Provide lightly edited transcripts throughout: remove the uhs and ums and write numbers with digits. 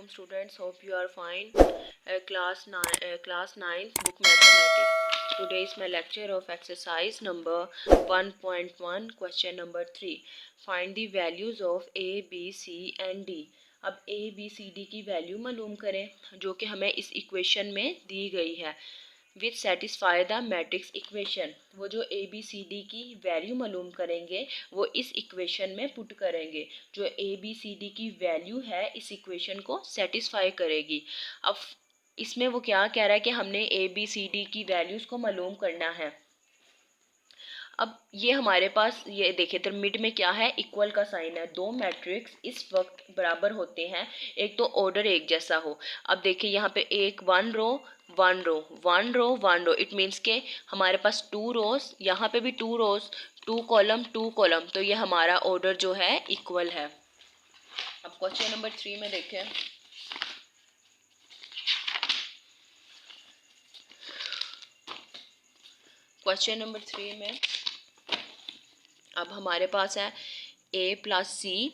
Assalamualaikum students, hope you are fine. Class 9 book mathematics. Today is my lecture of exercise number 1.1 question number 3. Find the values of A, B, C and D. अब A, B, C, D की value मालूम करें जो कि हमें इस equation में दी गई है. विच सेटिस्फाई द मैट्रिक्स इक्वेशन. वो जो ए बी सी डी की वैल्यू मालूम करेंगे वो इस इक्वेशन में पुट करेंगे. जो ए बी सी डी की वैल्यू है इस इक्वेशन को सेटिस्फाई करेगी. अब इसमें वो क्या कह रहा है कि हमने ए बी सी डी की वैल्यूज़ को मालूम करना है. अब ये हमारे पास ये देखिए तो मिड में क्या है, इक्वल का साइन है. दो मैट्रिक्स इस वक्त बराबर होते हैं एक तो ऑर्डर एक जैसा हो. अब देखिए यहाँ पे एक one row one row one row one row, it means के हमारे पास टू रोज, यहाँ पे भी टू रोज टू कॉलम, तो ये हमारा ऑर्डर जो है इक्वल है. अब क्वेश्चन नंबर 3 में देखें. क्वेश्चन नंबर 3 में अब हमारे पास है a plus c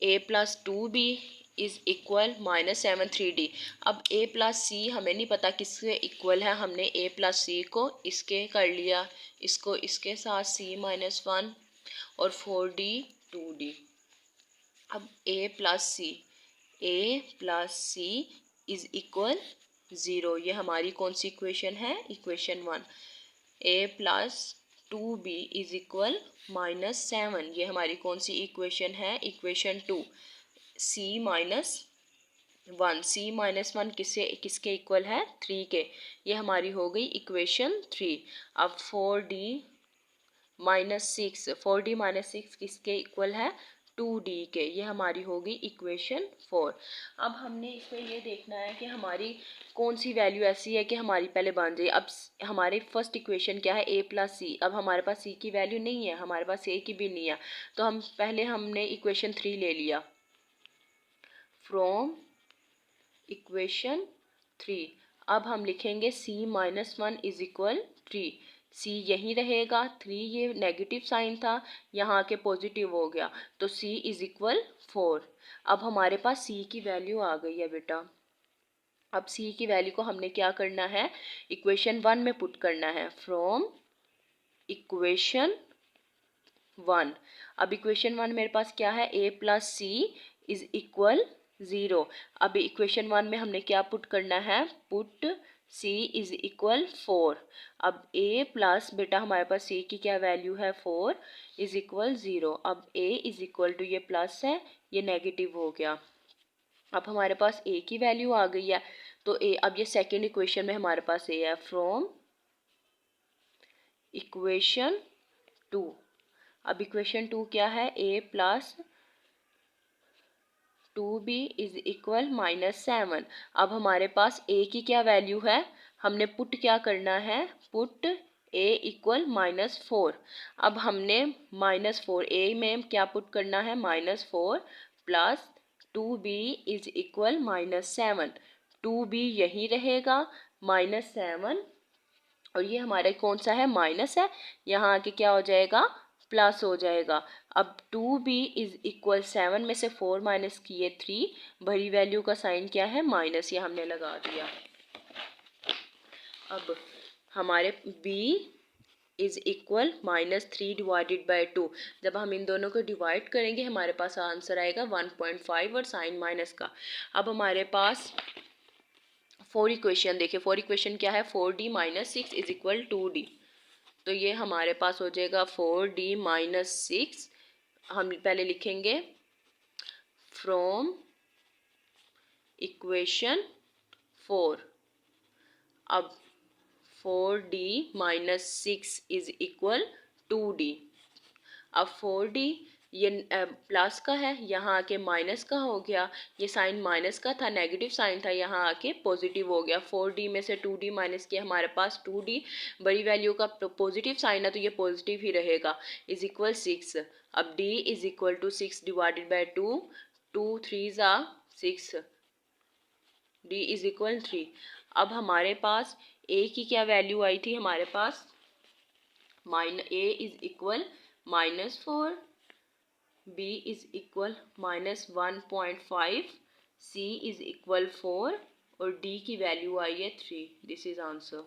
a plus 2b is equal -7 3d. अब a प्लस सी हमें नहीं पता किससे इक्वल है. हमने a प्लस सी को इसके कर लिया, इसको इसके साथ c-1 और 4d 2d. अब a plus c is equal 0. ये हमारी कौन सी इक्वेशन है, equation 1. a plus 2b is equal -7, ये हमारी कौन सी इक्वेशन है, इक्वेशन 2. c-1 किसके इक्वल है, 3 के. ये हमारी हो गई इक्वेशन 3. अब 4d-6 किसके इक्वल है, 2d के. ये हमारी होगी इक्वेशन 4. अब हमने इसमें ये देखना है कि हमारी कौन सी वैल्यू ऐसी है कि हमारी पहले बन जाए. अब हमारी फर्स्ट इक्वेशन क्या है, a प्लस सी. अब हमारे पास c की वैल्यू नहीं है, हमारे पास a की भी नहीं है, तो हमने इक्वेशन 3 ले लिया. फ्रॉम इक्वेशन 3 अब हम लिखेंगे c-1 इज इक्वल 3. c यहीं रहेगा, 3 ये नेगेटिव साइन था, यहाँ के पॉजिटिव हो गया, तो c इज इक्वल 4. अब हमारे पास c की वैल्यू आ गई है बेटा. अब c की वैल्यू को हमने क्या करना है, इक्वेशन 1 में पुट करना है. From equation 1. अब इक्वेशन 1 मेरे पास क्या है, a plus c is equal 0. अब इक्वेशन 1 में हमने क्या पुट करना है, पुट c इज इक्वल 4. अब a प्लस बेटा हमारे पास c की क्या वैल्यू है, 4 इज इक्वल 0. अब a इज इक्वल टू ये प्लस है, ये नेगेटिव हो गया. अब हमारे पास a की वैल्यू आ गई है, तो a अब ये सेकेंड इक्वेशन में हमारे पास a है. From equation 2. अब इक्वेशन 2 क्या है, a plus 2b is equal -7. अब हमारे पास a की क्या वैल्यू है, हमने पुट क्या करना है, पुट a इक्वल -4. अब हमने -4 a में क्या पुट करना है, -4 plus 2b is equal -7. 2b यहीं रहेगा, -7 और ये हमारा कौन सा है, माइनस है, यहाँ आके क्या हो जाएगा, प्लस हो जाएगा. अब 2b इज इक्वल 7 में से 4 माइनस किए 3, भरी वैल्यू का साइन क्या है, माइनस, ये हमने लगा दिया. अब हमारे b is equal -3 divided by 2. जब हम इन दोनों को डिवाइड करेंगे हमारे पास आंसर आएगा 1.5 और साइन माइनस का. अब हमारे पास 4 इक्वेशन देखिए, 4 इक्वेशन क्या है, 4d minus 6 is equal 2d. तो ये हमारे पास हो जाएगा 4d माइनस 6. हम पहले लिखेंगे फ्रॉम इक्वेशन 4. अब 4d minus 6 is equal 2d. अब 4d ये प्लस का है, यहाँ आके माइनस का हो गया, ये साइन माइनस का था, नेगेटिव साइन था, यहाँ आके पॉजिटिव हो गया. 4d में से 2d माइनस किया, हमारे पास 2d बड़ी वैल्यू का पॉजिटिव साइन है तो ये पॉजिटिव ही रहेगा, इज इक्वल 6. अब d is equal to 6 divided by 2, 2 3 ज़ा 6, d इज इक्वल 3. अब हमारे पास a की क्या वैल्यू आई थी, हमारे पास a is equal -4, b is equal -1.5, C is equal 4 और D की वैल्यू आई है 3. This is answer.